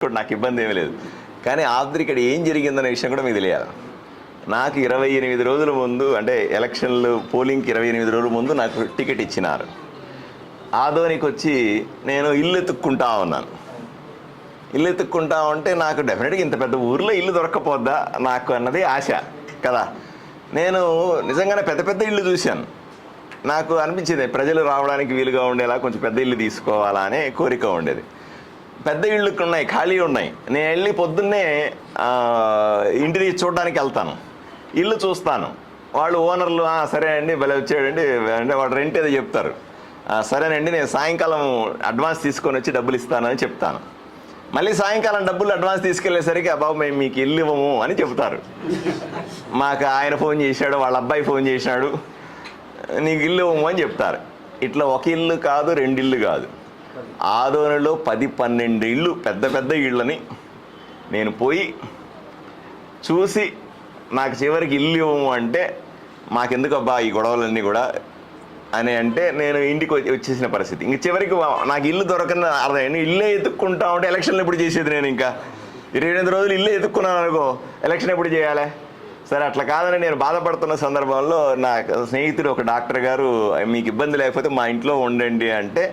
నాకు ఇబ్బంది ఏమీ లేదు. కానీ ఆఫ్టర్ ఇక్కడ ఏం జరిగిందనే విషయం కూడా మీకు తెలియాలి. నాకు 28 రోజుల ముందు, అంటే ఎలక్షన్లు పోలింగ్కి 28 రోజుల ముందు నాకు టికెట్ ఇచ్చినారు. ఆదోనికి వచ్చి నేను ఇల్లు ఎత్తుక్కుంటా ఉన్నాను. ఇల్లు ఎత్తుక్కుంటా ఉంటే నాకు డెఫినెట్గా ఇంత పెద్ద ఊర్లో ఇల్లు దొరక్కపోద్దా నాకు అన్నది ఆశ కదా. నేను నిజంగానే పెద్ద పెద్ద ఇల్లు చూశాను. నాకు అనిపించింది ప్రజలు రావడానికి వీలుగా ఉండేలా కొంచెం పెద్ద ఇల్లు తీసుకోవాలా అనే కోరిక ఉండేది. పెద్ద ఇళ్ళు ఉన్నాయి, ఖాళీ ఉన్నాయి. నేను వెళ్ళి పొద్దున్నే ఇంటిని చూడడానికి వెళ్తాను, ఇల్లు చూస్తాను. వాళ్ళు ఓనర్లు సరే అండి భలే వచ్చాడండి అంటే వాడు రెంట్ ఏదో చెప్తారు. సరేనండి నేను సాయంకాలం అడ్వాన్స్ తీసుకొని వచ్చి డబ్బులు ఇస్తానని చెప్తాను. మళ్ళీ సాయంకాలం డబ్బులు అడ్వాన్స్ తీసుకెళ్లేసరికి బాబు మేము మీకు ఇల్లు ఇవ్వము అని చెప్తారు. మాకు ఆయన ఫోన్ చేశాడు, వాళ్ళ అబ్బాయి ఫోన్ చేసినాడు, నీకు ఇల్లు ఇవ్వము అని చెప్తారు. ఇట్లా ఒక ఇల్లు కాదు, 2 ఇళ్ళు కాదు, ఆదోనిలో 10-12 ఇళ్ళు, పెద్ద పెద్ద ఇళ్ళని నేను పోయి చూసి నాకు చివరికి ఇల్లు ఇవ్వము అంటే మాకెందుకు అబ్బా ఈ గొడవలన్నీ కూడా అని అంటే నేను ఇంటికి వచ్చేసిన పరిస్థితి. ఇంక చివరికి నాకు ఇల్లు దొరకని అర్థం, ఇల్లే ఎత్తుక్కుంటా ఉంటే ఎలక్షన్లు ఎప్పుడు చేసేది నేను? ఇంకా 28 రోజులు ఇల్లే ఎత్తుక్కున్నాను అనుకో, ఎలక్షన్ ఎప్పుడు చేయాలి? సరే అట్లా కాదని నేను బాధపడుతున్న సందర్భంలో నా స్నేహితుడు ఒక డాక్టర్ గారు మీకు ఇబ్బంది లేకపోతే మా ఇంట్లో ఉండండి అంటే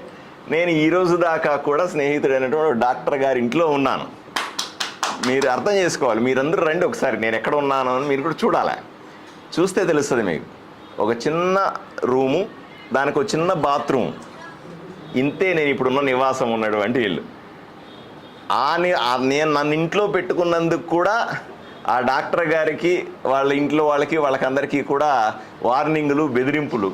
నేను ఈ రోజు దాకా కూడా స్నేహితుడైనటువంటి డాక్టర్ గారి ఇంట్లో ఉన్నాను. మీరు అర్థం చేసుకోవాలి, మీరందరూ రండి ఒకసారి నేను ఎక్కడ ఉన్నాను అని మీరు కూడా చూడాలి. చూస్తే తెలుస్తుంది మీకు. ఒక చిన్న రూము, దానికి ఒక చిన్న బాత్రూమ్, ఇంతే నేను ఇప్పుడున్న నివాసం ఉన్నటువంటి ఇల్లు. నేను నన్ను ఇంట్లో పెట్టుకున్నందుకు కూడా ఆ డాక్టర్ గారికి వాళ్ళ ఇంట్లో వాళ్ళకందరికీ కూడా వార్నింగులు, బెదిరింపులు.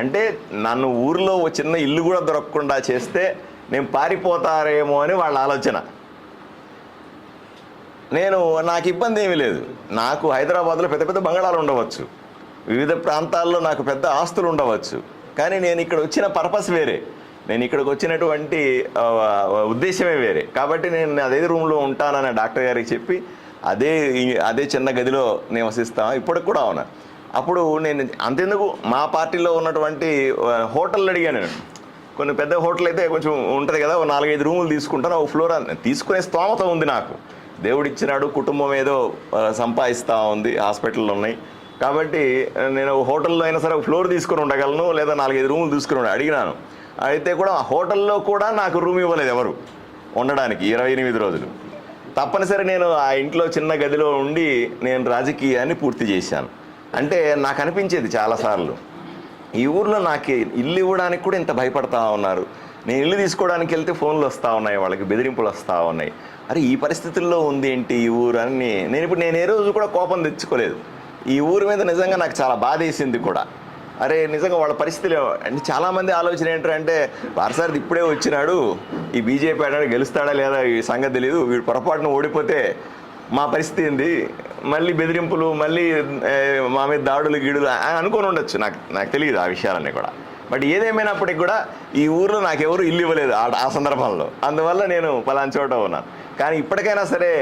అంటే నన్ను ఊరిలో ఒక చిన్న ఇల్లు కూడా దొరకకుండా చేస్తే నేను పారిపోతారేమో అని వాళ్ళ ఆలోచన. నాకు ఇబ్బంది ఏమీ లేదు. నాకు హైదరాబాద్లో పెద్ద పెద్ద బంగాళాలు ఉండవచ్చు, వివిధ ప్రాంతాల్లో నాకు పెద్ద ఆస్తులు ఉండవచ్చు. కానీ నేను ఇక్కడ వచ్చిన పర్పస్ వేరే, నేను ఇక్కడికి వచ్చినటువంటి ఉద్దేశమే వేరే. కాబట్టి నేను అదే రూమ్లో ఉంటానని డాక్టర్ గారికి చెప్పి అదే చిన్న గదిలో నివసిస్తాను ఇప్పటికి కూడా. అవునా, అప్పుడు నేను అంతెందుకు మా పార్టీలో ఉన్నటువంటి హోటళ్ళు అడిగాను. నేను కొన్ని పెద్ద హోటల్ అయితే కొంచెం ఉంటుంది కదా, 4-5 రూములు తీసుకుంటాను, ఒక ఫ్లోర్ తీసుకునే స్తోమత ఉంది నాకు. దేవుడిచ్చినాడు, కుటుంబం ఏదో సంపాదిస్తూ ఉంది, హాస్పిటల్లో ఉన్నాయి. కాబట్టి నేను హోటల్లో అయినా సరే ఒక ఫ్లోర్ తీసుకుని ఉండగలను, లేదా 4-5 రూములు తీసుకుని అడిగినాను. అయితే కూడా హోటల్లో కూడా నాకు రూమ్ ఇవ్వలేదు ఎవరు ఉండడానికి 28 రోజులు. తప్పనిసరి నేను ఆ ఇంట్లో చిన్న గదిలో ఉండి నేను రాజకీయాన్ని పూర్తి చేశాను. అంటే నాకు అనిపించేది చాలాసార్లు, ఈ ఊర్లో నాకు ఇల్లు ఇవ్వడానికి కూడా ఇంత భయపడతా ఉన్నారు. నేను ఇల్లు తీసుకోవడానికి వెళ్తే ఫోన్లు వస్తూ ఉన్నాయి, వాళ్ళకి బెదిరింపులు వస్తూ ఉన్నాయి. అరే ఈ పరిస్థితుల్లో ఉంది ఏంటి ఈ ఊరు అని నేను ఏ రోజు కూడా కోపం తెచ్చుకోలేదు. ఈ ఊరి మీద నిజంగా నాకు చాలా బాధ వేసింది కూడా. అరే నిజంగా వాళ్ళ పరిస్థితులు అంటే చాలామంది ఆలోచన ఏంటంటే వారసారి ఇప్పుడే వచ్చినాడు, ఈ బీజేపీ ఆడాడు గెలుస్తాడా లేదా ఈ సంగతి తెలియదు, వీడు పొరపాటున ఓడిపోతే మా పరిస్థితి ఏంది, మళ్ళీ బెదిరింపులు, మళ్ళీ మా మీద దాడులు గీడులు అని అనుకొని ఉండొచ్చు. నాకు తెలియదు ఆ విషయాలన్నీ కూడా. బట్ ఏదేమైనప్పటికీ కూడా ఈ ఊర్లో నాకెవరు ఇల్లు ఇవ్వలేదు ఆ సందర్భంలో. అందువల్ల నేను పలానా చోట ఉన్నాను. కానీ ఇప్పటికైనా సరే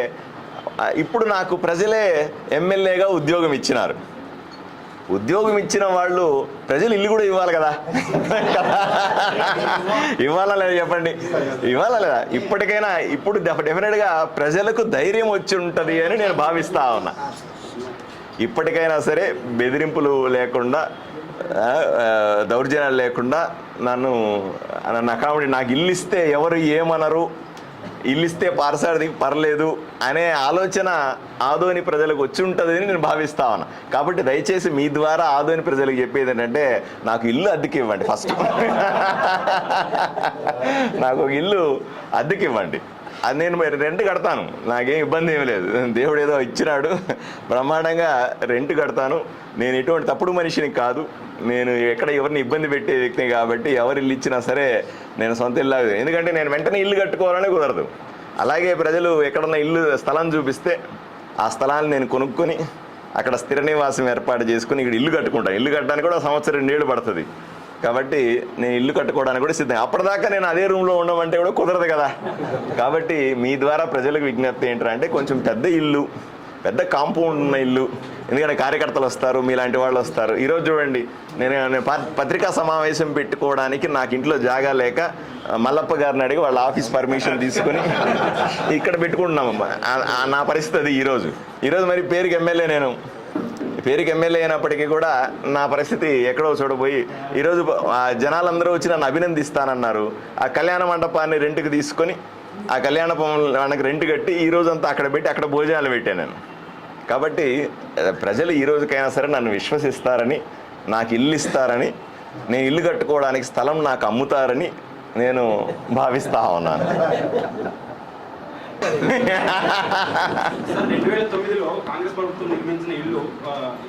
ఇప్పుడు నాకు ప్రజలే ఎమ్మెల్యేగా ఉద్యోగం ఇచ్చినారు. ఉద్యోగం ఇచ్చిన వాళ్ళు ప్రజలు ఇల్లు కూడా ఇవ్వాలి కదా. ఇవ్వాలా లేదా చెప్పండి, ఇవ్వాలా లేదా? ఇప్పటికైనా ఇప్పుడు డెఫినెట్గా ప్రజలకు ధైర్యం వచ్చి ఉంటుంది అని నేను భావిస్తా ఉన్నా. ఇప్పటికైనా సరే బెదిరింపులు లేకుండా, దౌర్జన్యాలు లేకుండా నన్ను అకామిడేట్, నాకు ఇల్లు ఇస్తే ఎవరు ఏమనరు, ఇల్లు ఇస్తే పార్సాది పర్లేదు అనే ఆలోచన ఆదోని ప్రజలకు వచ్చి ఉంటుంది అని నేను భావిస్తా ఉన్నా. కాబట్టి దయచేసి మీ ద్వారా ఆదోని ప్రజలకు చెప్పేది ఏంటంటే నాకు ఇల్లు అద్దెకి ఇవ్వండి. ఫస్ట్ నాకు ఒక ఇల్లు అద్దెకి ఇవ్వండి, అది నేను రెంట్ కడతాను, నాకేం ఇబ్బంది ఏమి లేదు. దేవుడు ఏదో ఇచ్చినాడు, బ్రహ్మాండంగా రెంట్ కడతాను. నేను ఎటువంటి తప్పుడు మనిషిని కాదు, నేను ఎక్కడ ఎవరిని ఇబ్బంది పెట్టే వ్యక్తిని. కాబట్టి ఎవరు ఇల్లు ఇచ్చినా సరే నేను సొంత ఇల్లు, ఎందుకంటే నేను వెంటనే ఇల్లు కట్టుకోవాలనే కుదరదు. అలాగే ప్రజలు ఎక్కడన్నా స్థలం చూపిస్తే ఆ స్థలాన్ని నేను కొనుక్కొని అక్కడ స్థిర నివాసం ఏర్పాటు చేసుకుని ఇక్కడ ఇల్లు కట్టుకుంటాను. ఇల్లు కట్టడానికి కూడా 1-2 ఏళ్ళు పడుతుంది. కాబట్టి నేను ఇల్లు కట్టుకోవడానికి కూడా సిద్ధం. అప్పటిదాకా నేను అదే రూమ్లో ఉండమంటే కూడా కుదరదు కదా. కాబట్టి మీ ద్వారా ప్రజలకు విజ్ఞప్తి ఏంటంటే కొంచెం పెద్ద ఇల్లు, పెద్ద కాంపౌండ్ ఉన్న ఇల్లు, ఎందుకంటే కార్యకర్తలు వస్తారు, మీలాంటి వాళ్ళు వస్తారు. ఈరోజు చూడండి, నేను పత్రికా సమావేశం పెట్టుకోవడానికి నాకు ఇంట్లో జాగా లేక మల్లప్ప గారిని అడిగి వాళ్ళ ఆఫీస్ పర్మిషన్ తీసుకొని ఇక్కడ పెట్టుకుంటున్నాము. నా పరిస్థితి అది. ఈరోజు మరి పేరుకి ఎమ్మెల్యే అయినప్పటికీ కూడా నా పరిస్థితి ఎక్కడో చూడబోయి, ఈరోజు జనాలందరూ వచ్చి నన్ను అభినందిస్తానన్నారు. ఆ కళ్యాణ మండపాన్ని రెంట్కి తీసుకొని ఆ కళ్యాణ మనకు రెంట్ కట్టి ఈ రోజంతా అక్కడ పెట్టి అక్కడ భోజనాలు పెట్టాను నేను. కాబట్టి ప్రజలు ఈ రోజుకైనా సరే నన్ను విశ్వసిస్తారని, నాకు ఇల్లు ఇస్తారని, నేను ఇల్లు కట్టుకోవడానికి స్థలం నాకు అమ్ముతారని నేను భావిస్తా ఉన్నాను. 2009లో కాంగ్రెస్ ప్రభుత్వం నిర్మించిన ఇల్లు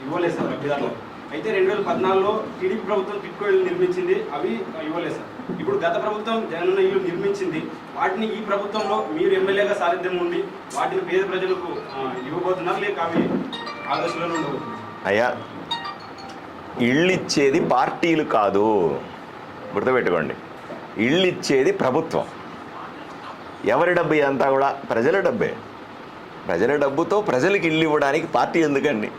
ఇవ్వలేదు సార్ బీదర్లో. అయితే 2014లో టీడీపీ ప్రభుత్వం టిట్కో ఇల్లు నిర్మించింది, అవి ఇవ్వలేదు సార్. ఇప్పుడు గత ప్రభుత్వం జగనన్న ఇల్లు నిర్మించింది, వాటిని ఈ ప్రభుత్వంలో మీరు ఎమ్మెల్యేగా సారథ్యం ఉండి వాటిని పేద ప్రజలకు ఇవ్వబోతున్నారు, లేక అవి ఆదర్శంలో ఉండబోతున్నారు? అయ్యా, ఇళ్ళు ఇచ్చేది పార్టీలు కాదు, గుర్తుపెట్టుకోండి. ఇళ్ళు ఇచ్చేది ప్రభుత్వం. ఎవరి డబ్బు ఇదంతా కూడా? ప్రజల డబ్బే. ప్రజల డబ్బుతో ప్రజలకు ఇల్లు ఇవ్వడానికి పార్టీ ఎందుకండి?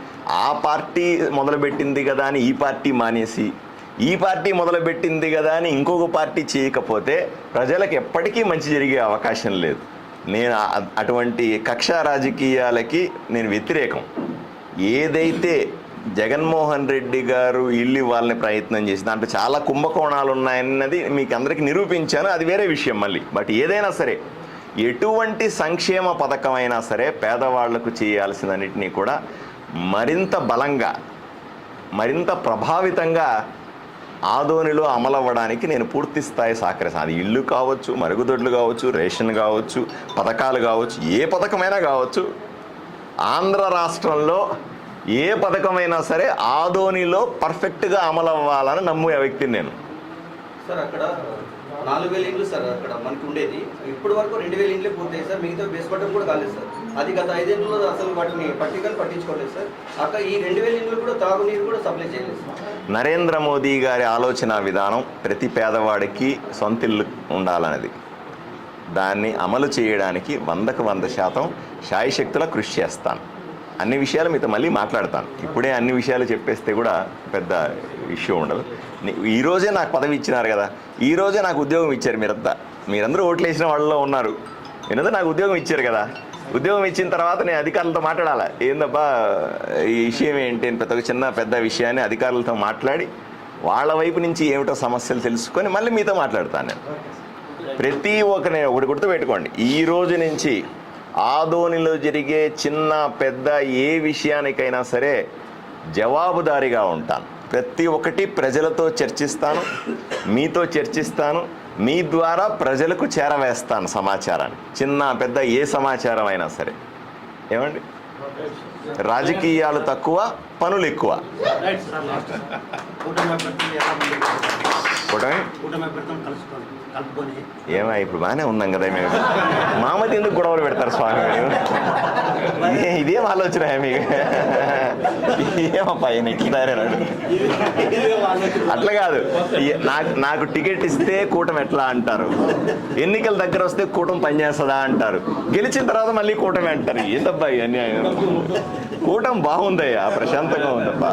ఆ పార్టీ మొదలుపెట్టింది కదా అని ఈ పార్టీ మానేసి, ఈ పార్టీ మొదలుపెట్టింది కదా అని ఇంకొక పార్టీ చేయకపోతే ప్రజలకు ఎప్పటికీ మంచి జరిగే అవకాశం లేదు. నేను అటువంటి కక్షా రాజకీయాలకి నేను వ్యతిరేకం. ఏదైతే జగన్మోహన్ రెడ్డి గారు ఇల్లు ఇవ్వాలని ప్రయత్నం చేసి దాంట్లో చాలా కుంభకోణాలు ఉన్నాయన్నది మీకు అందరికీ నిరూపించాను, అది వేరే విషయం మళ్ళీ. బట్ ఏదైనా సరే, ఎటువంటి సంక్షేమ పథకమైనా సరే పేదవాళ్లకు చేయాల్సినన్నింటినీ కూడా మరింత బలంగా, మరింత ప్రభావితంగా ఆదోనిలో అమలవ్వడానికి నేను పూర్తి స్థాయి సహకరిస్తాను. అది ఇల్లు కావచ్చు, మరుగుదొడ్లు కావచ్చు, రేషన్ కావచ్చు, పథకాలు కావచ్చు, ఏ పథకమైనా కావచ్చు. ఆంధ్ర రాష్ట్రంలో ఏ పథకమైనా సరే ఆదోనిలో పర్ఫెక్ట్గా అమలవ్వాలని నమ్మే వ్యక్తిని నేను. సార్ అక్కడ 4000 ఇండ్లు సార్ అక్కడ మనకి ఉండేది, ఇప్పటి వరకు 2000 ఇండ్లే పూర్తయ్యాయి సార్. మిగతా బేస్ పట్టం కూడా కాలేదు సార్. అది గత 5 ఏళ్ళలో అసలు వాటిని పట్టించుకోలేదు సార్. అక్కడ ఈ 2000 ఇండ్లు కూడా తాగునీరు కూడా సప్లై చేయలేదు సార్. నరేంద్ర మోదీ గారి ఆలోచన విధానం ప్రతి పేదవాడికి సొంత ఇల్లు ఉండాలన్నది. దాన్ని అమలు చేయడానికి 100కు 100% శాయశక్తులా కృషి చేస్తాను. అన్ని విషయాలు మీతో మళ్ళీ మాట్లాడతాను. ఇప్పుడే అన్ని విషయాలు చెప్పేస్తే కూడా పెద్ద ఇష్యూ ఉండదు. ఈరోజే నాకు పదవి ఇచ్చినారు కదా, ఈరోజే నాకు ఉద్యోగం ఇచ్చారు. మీరందరూ ఓట్లు వేసిన వాళ్ళలో ఉన్నారు. మీరందరూ నాకు ఉద్యోగం ఇచ్చారు కదా. ఉద్యోగం ఇచ్చిన తర్వాత నేను అధికారులతో మాట్లాడాలా, ఏందబ్బా ఈ విషయం ఏంటి అని ప్రతి ఒక్క చిన్న పెద్ద విషయాన్ని అధికారులతో మాట్లాడి వాళ్ళ వైపు నుంచి ఏమిటో సమస్యలు తెలుసుకొని మళ్ళీ మీతో మాట్లాడతాను నేను. ప్రతి ఒక్కరిని ఒకటి గుర్తుపెట్టుకోండి, ఈ రోజు నుంచి ఆదోనిలో జరిగే చిన్న పెద్ద ఏ విషయానికైనా సరే జవాబుదారీగా ఉంటాను. ప్రతి ఒక్కటి ప్రజలతో చర్చిస్తాను, మీతో చర్చిస్తాను, మీ ద్వారా ప్రజలకు చేరవేస్తాను సమాచారాన్ని. చిన్న పెద్ద ఏ సమాచారం అయినా సరే. ఏమండి, రాజకీయాలు తక్కువ, పనులు ఎక్కువ. ఏమా ఇప్పుడు బాగానే ఉన్నాం కదా మేము. మామతి ఎందుకు గొడవలు పెడతారు స్వామి? ఇదేం ఆలోచన మీకు? ఏమప్పా ఇట్లాడారు? అట్లా కాదు. నాకు టికెట్ ఇస్తే కూటమి ఎట్లా అంటారు, ఎన్నికల దగ్గర వస్తే కూటమి పనిచేస్తుందా అంటారు, గెలిచిన తర్వాత మళ్ళీ కూటమి అంటారు. ఏందబ్బా ఇవన్నీ? కూటమి బాగుందయ్యా, ప్రశాంతంగా ఉందబ్బా.